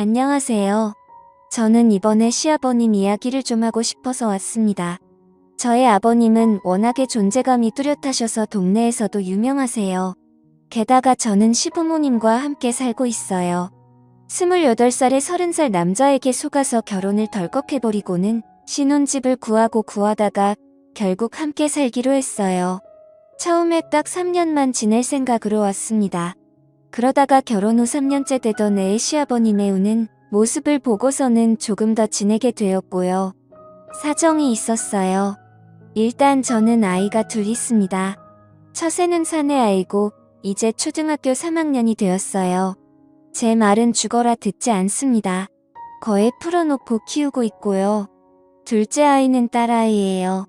안녕하세요. 저는 이번에 시아버님 이야기를 좀 하고 싶어서 왔습니다. 저의 아버님은 워낙에 존재감이 뚜렷하셔서 동네에서도 유명하세요. 게다가 저는 시부모님과 함께 살고 있어요. 28살에 30살 남자에게 속아서 결혼을 덜컥해버리고는 신혼집을 구하고 구하다가 결국 함께 살기로 했어요. 처음에 딱 3년만 지낼 생각으로 왔습니다. 그러다가 결혼 후 3년째 되던 애의 시아버님의 우는 모습을 보고서는 조금 더 지내게 되었고요. 사정이 있었어요. 일단 저는 아이가 둘 있습니다. 첫애는 사내 아이고 이제 초등학교 3학년이 되었어요. 제 말은 죽어라 듣지 않습니다. 거에 풀어놓고 키우고 있고요. 둘째 아이는 딸아이예요.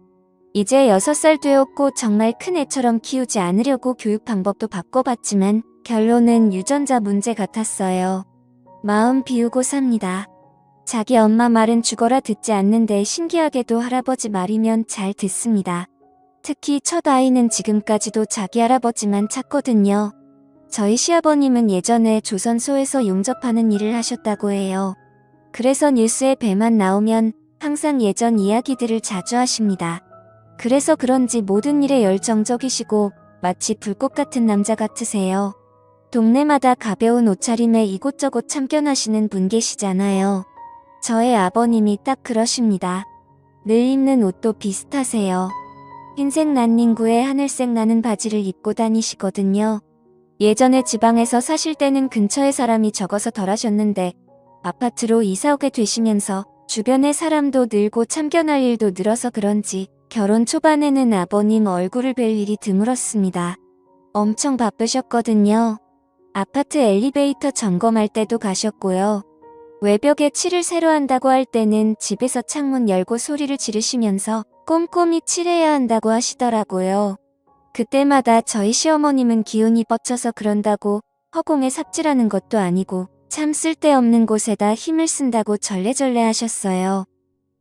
이제 6살 되었고 정말 큰 애처럼 키우지 않으려고 교육 방법도 바꿔봤지만 결론은 유전자 문제 같았어요. 마음 비우고 삽니다. 자기 엄마 말은 죽어라 듣지 않는데 신기하게도 할아버지 말이면 잘 듣습니다. 특히 첫 아이는 지금까지도 자기 할아버지만 찾거든요. 저희 시아버님은 예전에 조선소에서 용접하는 일을 하셨다고 해요. 그래서 뉴스에 배만 나오면 항상 예전 이야기들을 자주 하십니다. 그래서 그런지 모든 일에 열정적이시고 마치 불꽃 같은 남자 같으세요. 동네마다 가벼운 옷차림에 이곳저곳 참견하시는 분 계시잖아요. 저의 아버님이 딱 그러십니다. 늘 입는 옷도 비슷하세요. 흰색 난닝구에 하늘색 나는 바지를 입고 다니시거든요. 예전에 지방에서 사실 때는 근처에 사람이 적어서 덜 하셨는데 아파트로 이사 오게 되시면서 주변에 사람도 늘고 참견할 일도 늘어서 그런지 결혼 초반에는 아버님 얼굴을 뵐 일이 드물었습니다. 엄청 바쁘셨거든요. 아파트 엘리베이터 점검할 때도 가셨고요. 외벽에 칠을 새로 한다고 할 때는 집에서 창문 열고 소리를 지르시면서 꼼꼼히 칠해야 한다고 하시더라고요. 그때마다 저희 시어머님은 기운이 뻗쳐서 그런다고 허공에 삽질하는 것도 아니고 참 쓸데없는 곳에다 힘을 쓴다고 절레절레 하셨어요.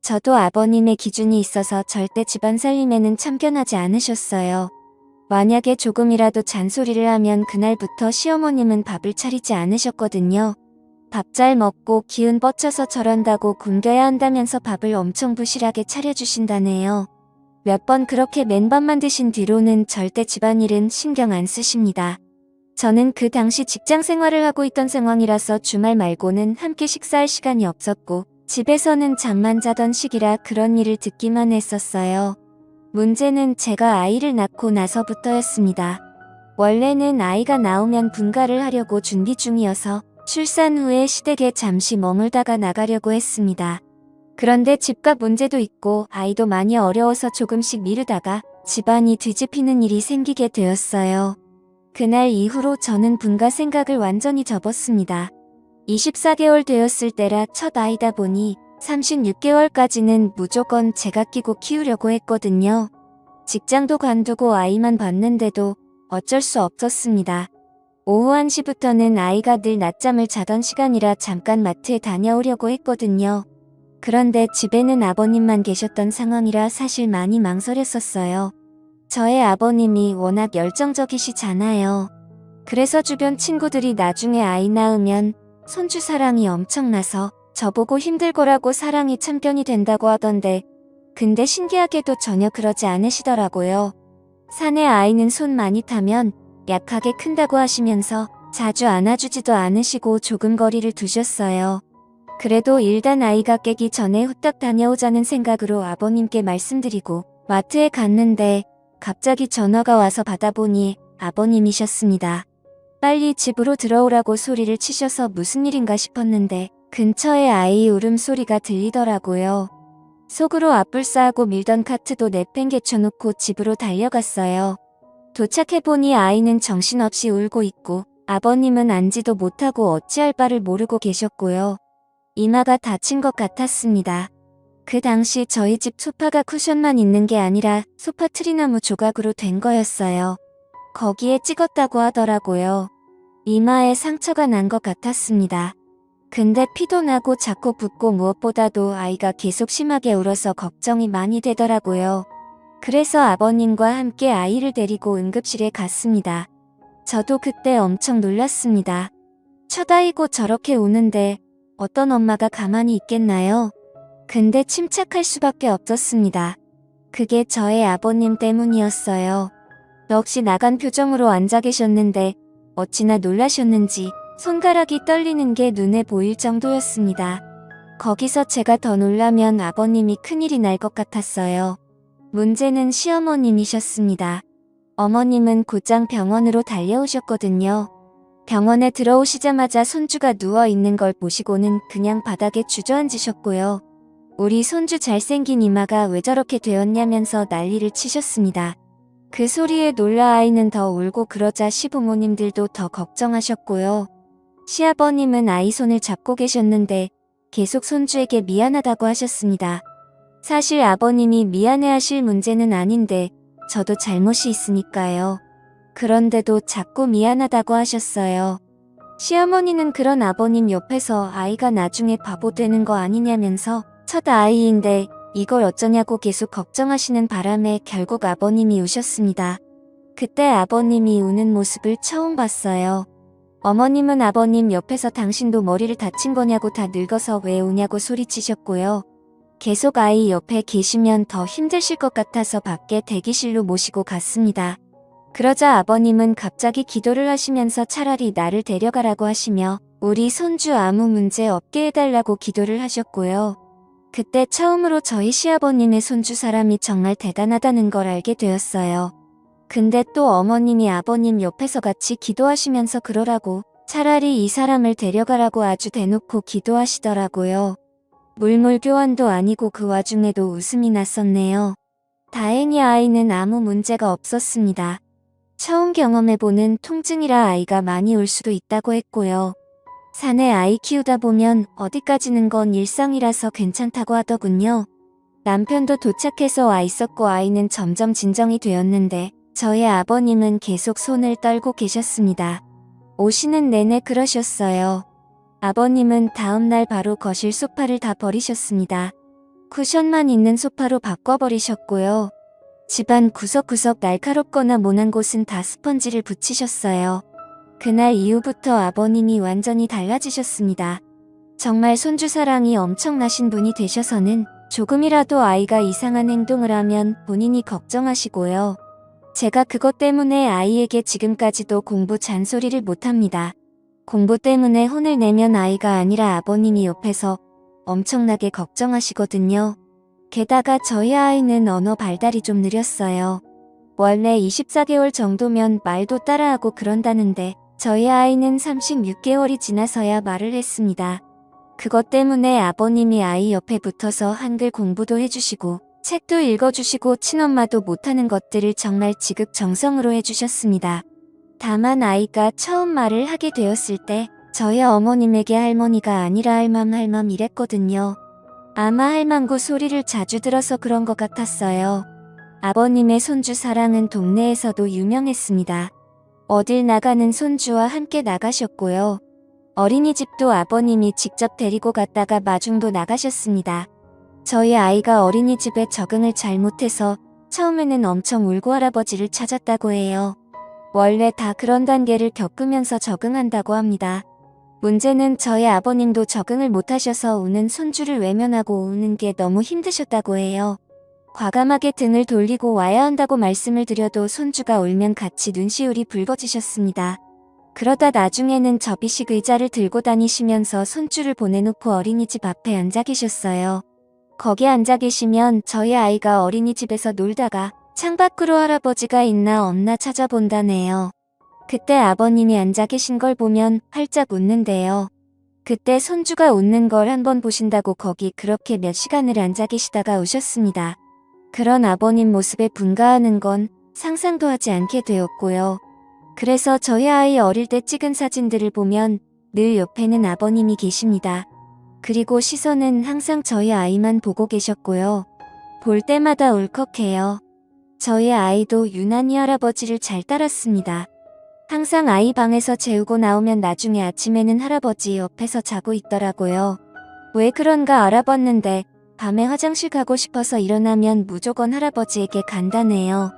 저도 아버님의 기준이 있어서 절대 집안 살림에는 참견하지 않으셨어요. 만약에 조금이라도 잔소리를 하면 그날부터 시어머님은 밥을 차리지 않으셨거든요. 밥 잘 먹고 기운 뻗쳐서 저런다고 굶겨야 한다면서 밥을 엄청 부실하게 차려주신다네요. 몇 번 그렇게 맨밥만 드신 뒤로는 절대 집안일은 신경 안 쓰십니다. 저는 그 당시 직장 생활을 하고 있던 상황이라서 주말 말고는 함께 식사할 시간이 없었고 집에서는 잠만 자던 시기라 그런 일을 듣기만 했었어요. 문제는 제가 아이를 낳고 나서부터였습니다. 원래는 아이가 나오면 분가를 하려고 준비 중이어서 출산 후에 시댁에 잠시 머물다가 나가려고 했습니다. 그런데 집값 문제도 있고 아이도 많이 어려워서 조금씩 미루다가 집안이 뒤집히는 일이 생기게 되었어요. 그날 이후로 저는 분가 생각을 완전히 접었습니다. 24개월 되었을 때라 첫 아이다 보니 36개월까지는 무조건 제가 끼고 키우려고 했거든요. 직장도 관두고 아이만 봤는데도 어쩔 수 없었습니다. 오후 1시부터는 아이가 늘 낮잠을 자던 시간이라 잠깐 마트에 다녀오려고 했거든요. 그런데 집에는 아버님만 계셨던 상황이라 사실 많이 망설였었어요. 저의 아버님이 워낙 열정적이시잖아요. 그래서 주변 친구들이 나중에 아이 낳으면 손주 사랑이 엄청나서 저보고 힘들 거라고 사랑이 참견이 된다고 하던데 근데 신기하게도 전혀 그러지 않으시더라고요. 사내 아이는 손 많이 타면 약하게 큰다고 하시면서 자주 안아주지도 않으시고 조금 거리를 두셨어요. 그래도 일단 아이가 깨기 전에 후딱 다녀오자는 생각으로 아버님께 말씀드리고 마트에 갔는데 갑자기 전화가 와서 받아보니 아버님이셨습니다. 빨리 집으로 들어오라고 소리를 치셔서 무슨 일인가 싶었는데 근처에 아이 울음소리가 들리더라고요. 속으로 앞불싸하고 밀던 카트도 내팽개쳐놓고 집으로 달려갔어요. 도착해보니 아이는 정신없이 울고 있고 아버님은 앉지도 못하고 어찌할 바를 모르고 계셨고요. 이마가 다친 것 같았습니다. 그 당시 저희 집 소파가 쿠션만 있는 게 아니라 소파 트리나무 조각으로 된 거였어요. 거기에 찍었다고 하더라고요. 이마에 상처가 난 것 같았습니다. 근데 피도 나고 자꾸 붓고 무엇보다도 아이가 계속 심하게 울어서 걱정이 많이 되더라고요. 그래서 아버님과 함께 아이를 데리고 응급실에 갔습니다. 저도 그때 엄청 놀랐습니다. 첫 아이고 저렇게 우는데 어떤 엄마가 가만히 있겠나요? 근데 침착할 수밖에 없었습니다. 그게 저의 아버님 때문이었어요. 넋이 나간 표정으로 앉아 계셨는데 어찌나 놀라셨는지 손가락이 떨리는 게 눈에 보일 정도였습니다. 거기서 제가 더 놀라면 아버님이 큰일이 날 것 같았어요. 문제는 시어머님이셨습니다. 어머님은 곧장 병원으로 달려오셨거든요. 병원에 들어오시자마자 손주가 누워있는 걸 보시고는 그냥 바닥에 주저앉으셨고요. 우리 손주 잘생긴 이마가 왜 저렇게 되었냐면서 난리를 치셨습니다. 그 소리에 놀라 아이는 더 울고 그러자 시부모님들도 더 걱정하셨고요. 시아버님은 아이 손을 잡고 계셨는데 계속 손주에게 미안하다고 하셨습니다. 사실 아버님이 미안해하실 문제는 아닌데 저도 잘못이 있으니까요. 그런데도 자꾸 미안하다고 하셨어요. 시어머니는 그런 아버님 옆에서 아이가 나중에 바보 되는 거 아니냐면서 첫 아이인데 이걸 어쩌냐고 계속 걱정하시는 바람에 결국 아버님이 우셨습니다. 그때 아버님이 우는 모습을 처음 봤어요. 어머님은 아버님 옆에서 당신도 머리를 다친 거냐고 다 늙어서 왜 우냐고 소리치셨고요. 계속 아이 옆에 계시면 더 힘드실 것 같아서 밖에 대기실로 모시고 갔습니다. 그러자 아버님은 갑자기 기도를 하시면서 차라리 나를 데려가라고 하시며 우리 손주 아무 문제 없게 해달라고 기도를 하셨고요. 그때 처음으로 저희 시아버님의 손주 사람이 정말 대단하다는 걸 알게 되었어요. 근데 또 어머님이 아버님 옆에서 같이 기도하시면서 그러라고 차라리 이 사람을 데려가라고 아주 대놓고 기도하시더라고요. 물물 교환도 아니고 그 와중에도 웃음이 났었네요. 다행히 아이는 아무 문제가 없었습니다. 처음 경험해보는 통증이라 아이가 많이 울 수도 있다고 했고요. 산에 아이 키우다 보면 어디까지는 건 일상이라서 괜찮다고 하더군요. 남편도 도착해서 와 있었고 아이는 점점 진정이 되었는데 저희 아버님은 계속 손을 떨고 계셨습니다. 오시는 내내 그러셨어요. 아버님은 다음날 바로 거실 소파를 다 버리셨습니다. 쿠션만 있는 소파로 바꿔버리셨고요. 집안 구석구석 날카롭거나 모난 곳은 다 스펀지를 붙이셨어요. 그날 이후부터 아버님이 완전히 달라지셨습니다. 정말 손주 사랑이 엄청나신 분이 되셔서는 조금이라도 아이가 이상한 행동을 하면 본인이 걱정하시고요. 제가 그것 때문에 아이에게 지금까지도 공부 잔소리를 못합니다. 공부 때문에 혼을 내면 아이가 아니라 아버님이 옆에서 엄청나게 걱정하시거든요. 게다가 저희 아이는 언어 발달이 좀 느렸어요. 원래 24개월 정도면 말도 따라하고 그런다는데 저희 아이는 36개월이 지나서야 말을 했습니다. 그것 때문에 아버님이 아이 옆에 붙어서 한글 공부도 해주시고 책도 읽어주시고 친엄마도 못하는 것들을 정말 지극정성으로 해주셨습니다. 다만 아이가 처음 말을 하게 되었을 때 저희 어머님에게 할머니가 아니라 할맘 이랬거든요. 아마 할망구 소리를 자주 들어서 그런 것 같았어요. 아버님의 손주 사랑은 동네에서도 유명했습니다. 어딜 나가는 손주와 함께 나가셨고요. 어린이집도 아버님이 직접 데리고 갔다가 마중도 나가셨습니다. 저희 아이가 어린이집에 적응을 잘못해서 처음에는 엄청 울고 할아버지를 찾았다고 해요. 원래 다 그런 단계를 겪으면서 적응한다고 합니다. 문제는 저희 아버님도 적응을 못하셔서 우는 손주를 외면하고 우는 게 너무 힘드셨다고 해요. 과감하게 등을 돌리고 와야 한다고 말씀을 드려도 손주가 울면 같이 눈시울이 붉어지셨습니다. 그러다 나중에는 접이식 의자를 들고 다니시면서 손주를 보내놓고 어린이집 앞에 앉아 계셨어요. 거기 앉아 계시면 저희 아이가 어린이집에서 놀다가 창밖으로 할아버지가 있나 없나 찾아본다네요. 그때 아버님이 앉아 계신 걸 보면 활짝 웃는데요. 그때 손주가 웃는 걸 한번 보신다고 거기 그렇게 몇 시간을 앉아 계시다가 우셨습니다. 그런 아버님 모습에 분가하는 건 상상도 하지 않게 되었고요. 그래서 저희 아이 어릴 때 찍은 사진들을 보면 늘 옆에는 아버님이 계십니다. 그리고 시선은 항상 저희 아이만 보고 계셨고요. 볼 때마다 울컥해요. 저희 아이도 유난히 할아버지를 잘 따랐습니다. 항상 아이 방에서 재우고 나오면 나중에 아침에는 할아버지 옆에서 자고 있더라고요. 왜 그런가 알아봤는데 밤에 화장실 가고 싶어서 일어나면 무조건 할아버지에게 간다네요.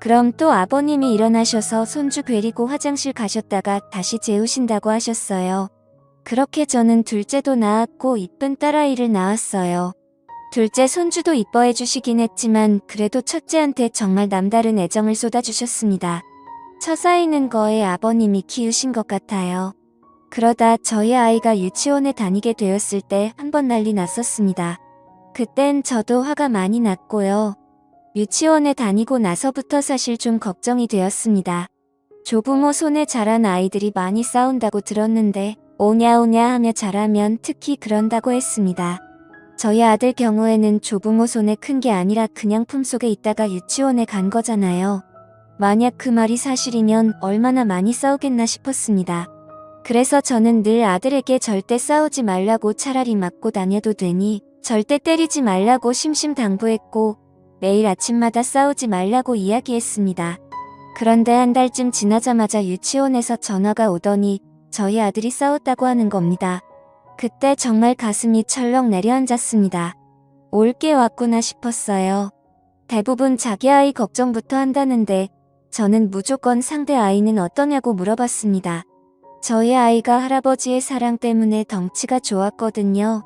그럼 또 아버님이 일어나셔서 손주 데리고 화장실 가셨다가 다시 재우신다고 하셨어요. 그렇게 저는 둘째도 낳았고 이쁜 딸아이를 낳았어요. 둘째 손주도 이뻐해 주시긴 했지만 그래도 첫째한테 정말 남다른 애정을 쏟아주셨습니다. 처사이는 거의 아버님이 키우신 것 같아요. 그러다 저희 아이가 유치원에 다니게 되었을 때 한 번 난리 났었습니다. 그땐 저도 화가 많이 났고요. 유치원에 다니고 나서부터 사실 좀 걱정이 되었습니다. 조부모 손에 자란 아이들이 많이 싸운다고 들었는데 오냐오냐 하며 자라면 특히 그런다고 했습니다. 저희 아들 경우에는 조부모 손에 큰 게 아니라 그냥 품속에 있다가 유치원에 간 거잖아요. 만약 그 말이 사실이면 얼마나 많이 싸우겠나 싶었습니다. 그래서 저는 늘 아들에게 절대 싸우지 말라고 차라리 맞고 다녀도 되니 절대 때리지 말라고 심심당부했고 매일 아침마다 싸우지 말라고 이야기했습니다. 그런데 한 달쯤 지나자마자 유치원에서 전화가 오더니 저희 아들이 싸웠다고 하는 겁니다. 그때 정말 가슴이 철렁 내려앉았습니다. 올 게 왔구나 싶었어요. 대부분 자기 아이 걱정부터 한다는데 저는 무조건 상대 아이는 어떠냐고 물어봤습니다. 저희 아이가 할아버지의 사랑 때문에 덩치가 좋았거든요.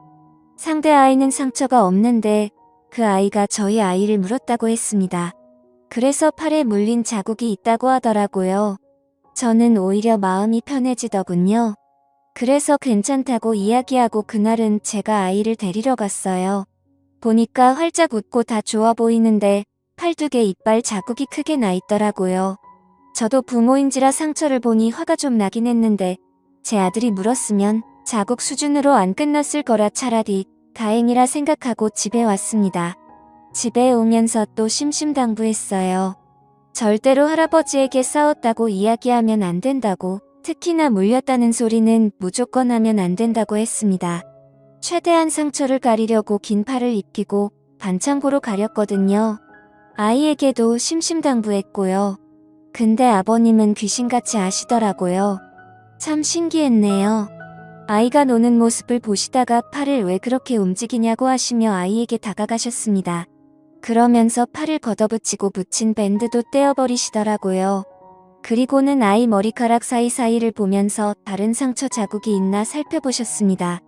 상대 아이는 상처가 없는데 그 아이가 저희 아이를 물었다고 했습니다. 그래서 팔에 물린 자국이 있다고 하더라고요. 저는 오히려 마음이 편해지더군요. 그래서 괜찮다고 이야기하고 그날은 제가 아이를 데리러 갔어요. 보니까 활짝 웃고 다 좋아 보이는데 팔뚝에 이빨 자국이 크게 나 있더라고요. 저도 부모인지라 상처를 보니 화가 좀 나긴 했는데 제 아들이 물었으면 자국 수준으로 안 끝났을 거라 차라리 다행이라 생각하고 집에 왔습니다. 집에 오면서 또 심심당부했어요. 절대로 할아버지에게 싸웠다고 이야기하면 안 된다고, 특히나 물렸다는 소리는 무조건 하면 안 된다고 했습니다. 최대한 상처를 가리려고 긴 팔을 입히고 반창고로 가렸거든요. 아이에게도 심심당부했고요. 근데 아버님은 귀신같이 아시더라고요. 참 신기했네요. 아이가 노는 모습을 보시다가 팔을 왜 그렇게 움직이냐고 하시며 아이에게 다가가셨습니다. 그러면서 팔을 걷어붙이고 붙인 밴드도 떼어버리시더라고요. 그리고는 아이 머리카락 사이사이를 보면서 다른 상처 자국이 있나 살펴보셨습니다.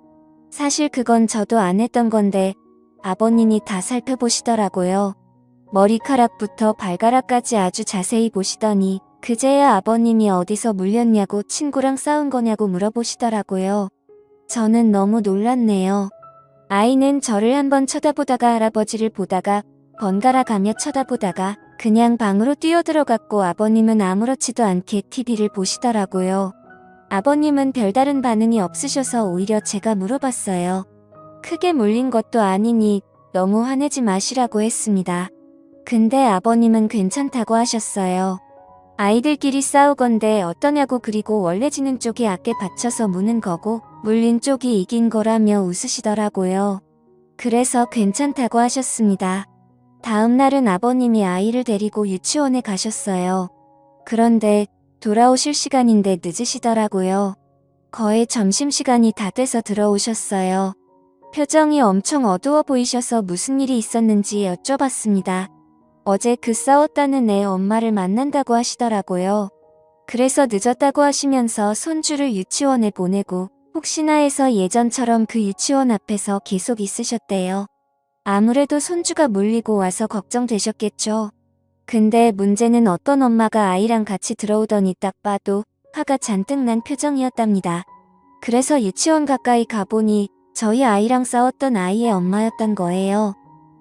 사실 그건 저도 안 했던 건데 아버님이 다 살펴보시더라고요. 머리카락부터 발가락까지 아주 자세히 보시더니 그제야 아버님이 어디서 물렸냐고 친구랑 싸운 거냐고 물어보시더라고요. 저는 너무 놀랐네요. 아이는 저를 한번 쳐다보다가 할아버지를 보다가 번갈아 가며 쳐다보다가 그냥 방으로 뛰어들어갔고 아버님은 아무렇지도 않게 TV를 보시더라고요. 아버님은 별다른 반응이 없으셔서 오히려 제가 물어봤어요. 크게 물린 것도 아니니 너무 화내지 마시라고 했습니다. 근데 아버님은 괜찮다고 하셨어요. 아이들끼리 싸우건대 어떠냐고 그리고 원래 지는 쪽이 악에 받쳐서 무는 거고 물린 쪽이 이긴 거라며 웃으시더라고요. 그래서 괜찮다고 하셨습니다. 다음 날은 아버님이 아이를 데리고 유치원에 가셨어요. 그런데 돌아오실 시간인데 늦으시더라고요. 거의 점심시간이 다 돼서 들어오셨어요. 표정이 엄청 어두워 보이셔서 무슨 일이 있었는지 여쭤봤습니다. 어제 그 싸웠다는 애 엄마를 만난다고 하시더라고요. 그래서 늦었다고 하시면서 손주를 유치원에 보내고 혹시나 해서 예전처럼 그 유치원 앞에서 계속 있으셨대요. 아무래도 손주가 물리고 와서 걱정되셨겠죠. 근데 문제는 어떤 엄마가 아이랑 같이 들어오더니 딱 봐도 화가 잔뜩 난 표정이었답니다. 그래서 유치원 가까이 가보니 저희 아이랑 싸웠던 아이의 엄마였던 거예요.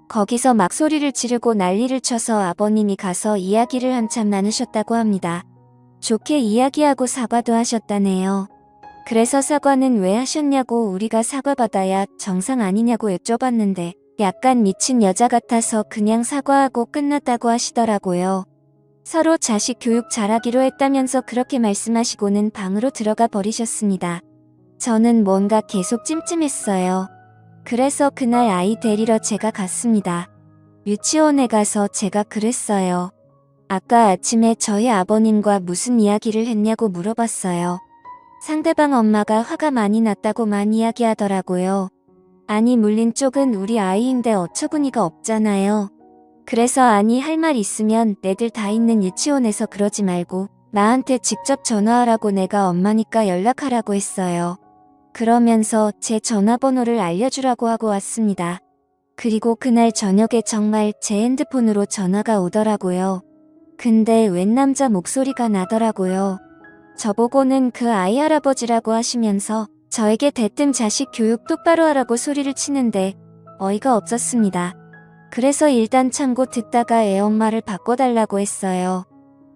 거기서 막 소리를 지르고 난리를 쳐서 아버님이 가서 이야기를 한참 나누셨다고 합니다. 좋게 이야기하고 사과도 하셨다네요. 그래서 사과는 왜 하셨냐고 우리가 사과받아야 정상 아니냐고 여쭤봤는데 약간 미친 여자 같아서 그냥 사과하고 끝났다고 하시더라고요. 서로 자식 교육 잘하기로 했다면서 그렇게 말씀하시고는 방으로 들어가 버리셨습니다. 저는 뭔가 계속 찜찜했어요. 그래서 그날 아이 데리러 제가 갔습니다. 유치원에 가서 제가 그랬어요. 아까 아침에 저희 아버님과 무슨 이야기를 했냐고 물어봤어요. 상대방 엄마가 화가 많이 났다고만 이야기하더라고요. 아니 물린 쪽은 우리 아이인데 어처구니가 없잖아요. 그래서 아니 할 말 있으면 애들 다 있는 유치원에서 그러지 말고 나한테 직접 전화하라고 내가 엄마니까 연락하라고 했어요. 그러면서 제 전화번호를 알려주라고 하고 왔습니다. 그리고 그날 저녁에 정말 제 핸드폰으로 전화가 오더라고요. 근데 웬 남자 목소리가 나더라고요. 저보고는 그 아이 할아버지라고 하시면서 저에게 대뜸 자식 교육 똑바로 하라고 소리를 치는데 어이가 없었습니다. 그래서 일단 참고 듣다가 애 엄마를 바꿔달라고 했어요.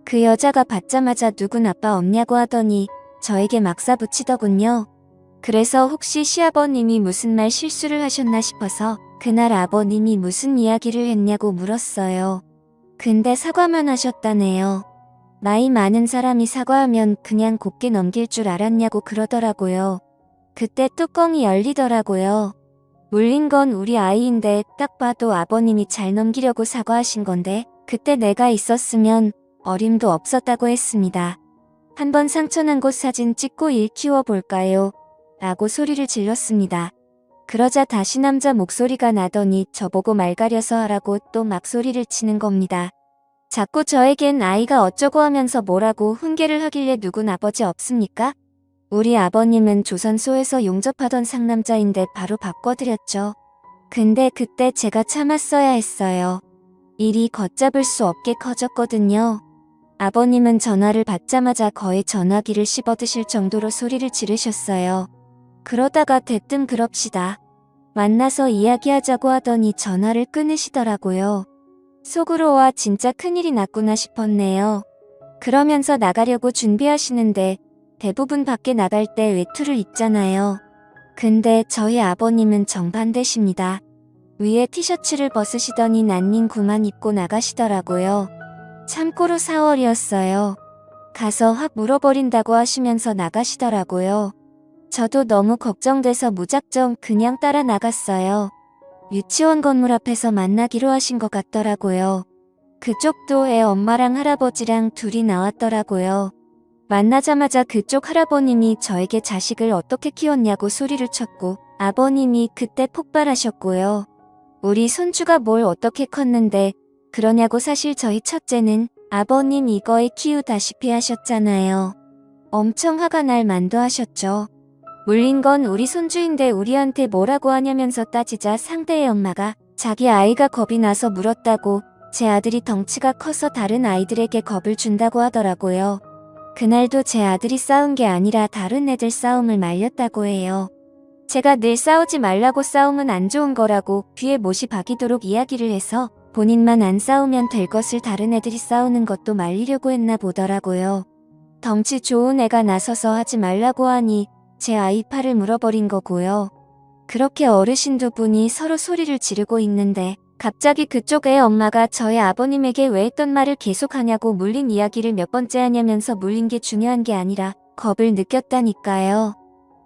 그 여자가 받자마자 누군 아빠 없냐고 하더니 저에게 막 싸붙이더군요. 그래서 혹시 시아버님이 무슨 말 실수를 하셨나 싶어서 그날 아버님이 무슨 이야기를 했냐고 물었어요. 근데 사과만 하셨다네요. 나이 많은 사람이 사과하면 그냥 곱게 넘길 줄 알았냐고 그러더라고요. 그때 뚜껑이 열리더라고요. 물린 건 우리 아이인데 딱 봐도 아버님이 잘 넘기려고 사과하신 건데 그때 내가 있었으면 어림도 없었다고 했습니다. 한번 상처난 곳 사진 찍고 일 키워볼까요? 라고 소리를 질렀습니다. 그러자 다시 남자 목소리가 나더니 저보고 말 가려서 하라고 또 막 소리를 치는 겁니다. 자꾸 저에겐 아이가 어쩌고 하면서 뭐라고 훈계를 하길래 누군 아버지 없습니까? 우리 아버님은 조선소에서 용접하던 상남자인데 바로 바꿔드렸죠. 근데 그때 제가 참았어야 했어요. 일이 걷잡을 수 없게 커졌거든요. 아버님은 전화를 받자마자 거의 전화기를 씹어드실 정도로 소리를 지르셨어요. 그러다가 대뜸 그럽시다. 만나서 이야기하자고 하더니 전화를 끊으시더라고요. 속으로 와 진짜 큰일이 났구나 싶었네요. 그러면서 나가려고 준비하시는데 대부분 밖에 나갈 때 외투를 입잖아요. 근데 저희 아버님은 정반대십니다. 위에 티셔츠를 벗으시더니 난닝구만 입고 나가시더라고요. 참고로 4월이었어요. 가서 확 물어버린다고 하시면서 나가시더라고요. 저도 너무 걱정돼서 무작정 그냥 따라 나갔어요. 유치원 건물 앞에서 만나기로 하신 것 같더라고요. 그쪽도 애 엄마랑 할아버지랑 둘이 나왔더라고요. 만나자마자 그쪽 할아버님이 저에게 자식을 어떻게 키웠냐고 소리를 쳤고 아버님이 그때 폭발하셨고요. 우리 손주가 뭘 어떻게 컸는데 그러냐고. 사실 저희 첫째는 아버님 이거에 키우다시피 하셨잖아요. 엄청 화가 날 만도 하셨죠. 물린 건 우리 손주인데 우리한테 뭐라고 하냐면서 따지자 상대의 엄마가 자기 아이가 겁이 나서 물었다고, 제 아들이 덩치가 커서 다른 아이들에게 겁을 준다고 하더라고요. 그날도 제 아들이 싸운 게 아니라 다른 애들 싸움을 말렸다고 해요. 제가 늘 싸우지 말라고 싸움은 안 좋은 거라고 귀에 못이 박이도록 이야기를 해서 본인만 안 싸우면 될 것을 다른 애들이 싸우는 것도 말리려고 했나 보더라고요. 덩치 좋은 애가 나서서 하지 말라고 하니 제 아이 팔을 물어버린 거고요. 그렇게 어르신 두 분이 서로 소리를 지르고 있는데 갑자기 그쪽 애 엄마가 저희 아버님에게 왜 했던 말을 계속하냐고 물린 이야기를 몇 번째 하냐면서 물린 게 중요한 게 아니라 겁을 느꼈다니까요.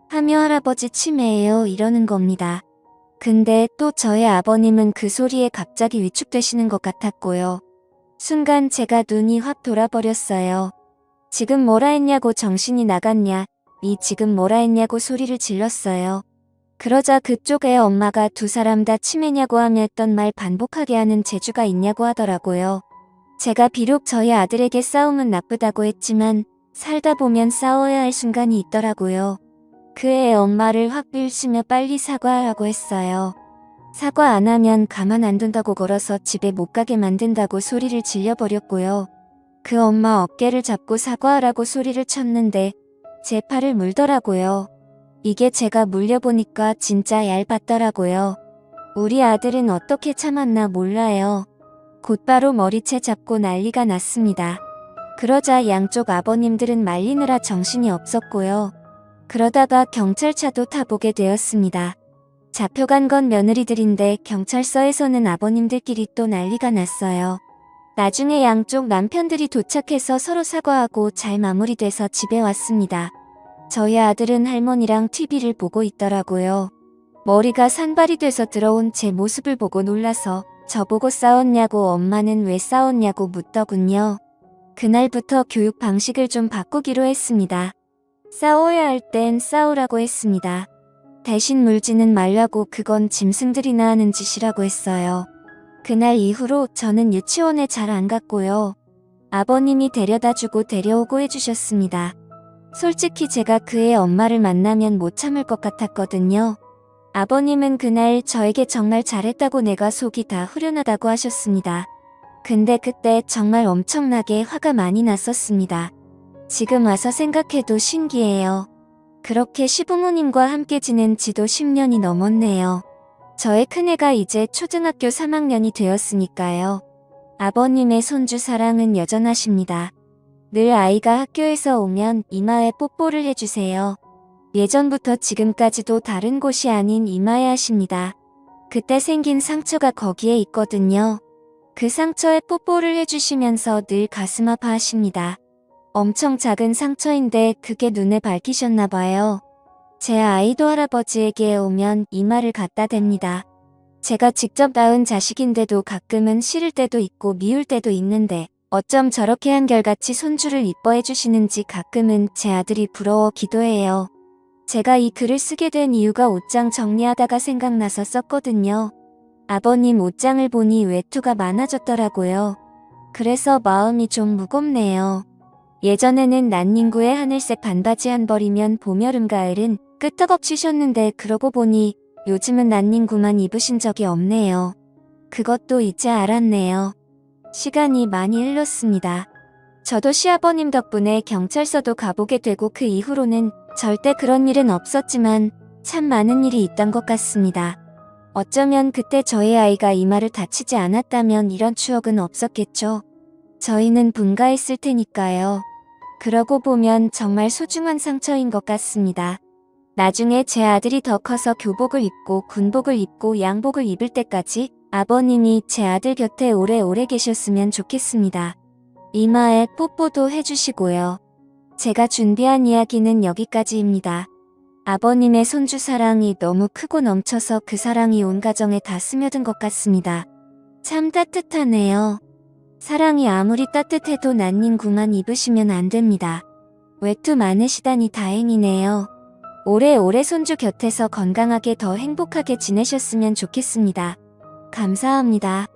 하며 할아버지 치매예요 이러는 겁니다. 근데 또 저희 아버님은 그 소리에 갑자기 위축되시는 것 같았고요. 순간 제가 눈이 확 돌아버렸어요. 지금 뭐라 했냐고 정신이 나갔냐, 이 지금 뭐라 했냐고 소리를 질렀어요. 그러자 그쪽 애 엄마가 두 사람 다 치매냐고 하며 했던 말 반복하게 하는 재주가 있냐고 하더라고요. 제가 비록 저희 아들에게 싸움은 나쁘다고 했지만 살다 보면 싸워야 할 순간이 있더라고요. 그 애 엄마를 확 빌시며 빨리 사과하라고 했어요. 사과 안 하면 가만 안 둔다고 걸어서 집에 못 가게 만든다고 소리를 질려버렸고요. 그 엄마 어깨를 잡고 사과하라고 소리를 쳤는데 제 팔을 물더라고요. 이게 제가 물려보니까 진짜 얇았더라고요. 우리 아들은 어떻게 참았나 몰라요. 곧바로 머리채 잡고 난리가 났습니다. 그러자 양쪽 아버님들은 말리느라 정신이 없었고요. 그러다가 경찰차도 타보게 되었습니다. 잡혀간 건 며느리들인데 경찰서에서는 아버님들끼리 또 난리가 났어요. 나중에 양쪽 남편들이 도착해서 서로 사과하고 잘 마무리돼서 집에 왔습니다. 저희 아들은 할머니랑 TV를 보고 있더라고요. 머리가 산발이 돼서 들어온 제 모습을 보고 놀라서 저보고 싸웠냐고, 엄마는 왜 싸웠냐고 묻더군요. 그날부터 교육 방식을 좀 바꾸기로 했습니다. 싸워야 할 땐 싸우라고 했습니다. 대신 물지는 말라고, 그건 짐승들이나 하는 짓이라고 했어요. 그날 이후로 저는 유치원에 잘 안 갔고요. 아버님이 데려다주고 데려오고 해주셨습니다. 솔직히 제가 그의 엄마를 만나면 못 참을 것 같았거든요. 아버님은 그날 저에게 정말 잘했다고 내가 속이 다 후련하다고 하셨습니다. 근데 그때 정말 엄청나게 화가 많이 났었습니다. 지금 와서 생각해도 신기해요. 그렇게 시부모님과 함께 지낸 지도 10년이 넘었네요. 저의 큰애가 이제 초등학교 3학년이 되었으니까요. 아버님의 손주 사랑은 여전하십니다. 늘 아이가 학교에서 오면 이마에 뽀뽀를 해주세요. 예전부터 지금까지도 다른 곳이 아닌 이마에 하십니다. 그때 생긴 상처가 거기에 있거든요. 그 상처에 뽀뽀를 해주시면서 늘 가슴 아파하십니다. 엄청 작은 상처인데 그게 눈에 밝히셨나봐요. 제 아이도 할아버지에게 오면 이마를 갖다 댑니다. 제가 직접 낳은 자식인데도 가끔은 싫을 때도 있고 미울 때도 있는데 어쩜 저렇게 한결같이 손주를 이뻐해 주시는지 가끔은 제 아들이 부러워기도 해요. 제가 이 글을 쓰게 된 이유가 옷장 정리하다가 생각나서 썼거든요. 아버님 옷장을 보니 외투가 많아졌더라고요. 그래서 마음이 좀 무겁네요. 예전에는 난닝구의 하늘색 반바지 한 벌이면 봄, 여름, 가을은 끄떡없이셨는데 그러고 보니 요즘은 난닝구만 입으신 적이 없네요. 그것도 이제 알았네요. 시간이 많이 흘렀습니다. 저도 시아버님 덕분에 경찰서도 가보게 되고 그 이후로는 절대 그런 일은 없었지만 참 많은 일이 있던 것 같습니다. 어쩌면 그때 저희 아이가 이마를 다치지 않았다면 이런 추억은 없었겠죠. 저희는 분가했을 테니까요. 그러고 보면 정말 소중한 상처인 것 같습니다. 나중에 제 아들이 더 커서 교복을 입고 군복을 입고 양복을 입을 때까지 아버님이 제 아들 곁에 오래오래 계셨으면 좋겠습니다. 이마에 뽀뽀도 해주시고요. 제가 준비한 이야기는 여기까지입니다. 아버님의 손주 사랑이 너무 크고 넘쳐서 그 사랑이 온 가정에 다 스며든 것 같습니다. 참 따뜻하네요. 사랑이 아무리 따뜻해도 난닝구만 입으시면 안 됩니다. 외투 많으시다니 다행이네요. 오래오래 손주 곁에서 건강하게 더 행복하게 지내셨으면 좋겠습니다. 감사합니다.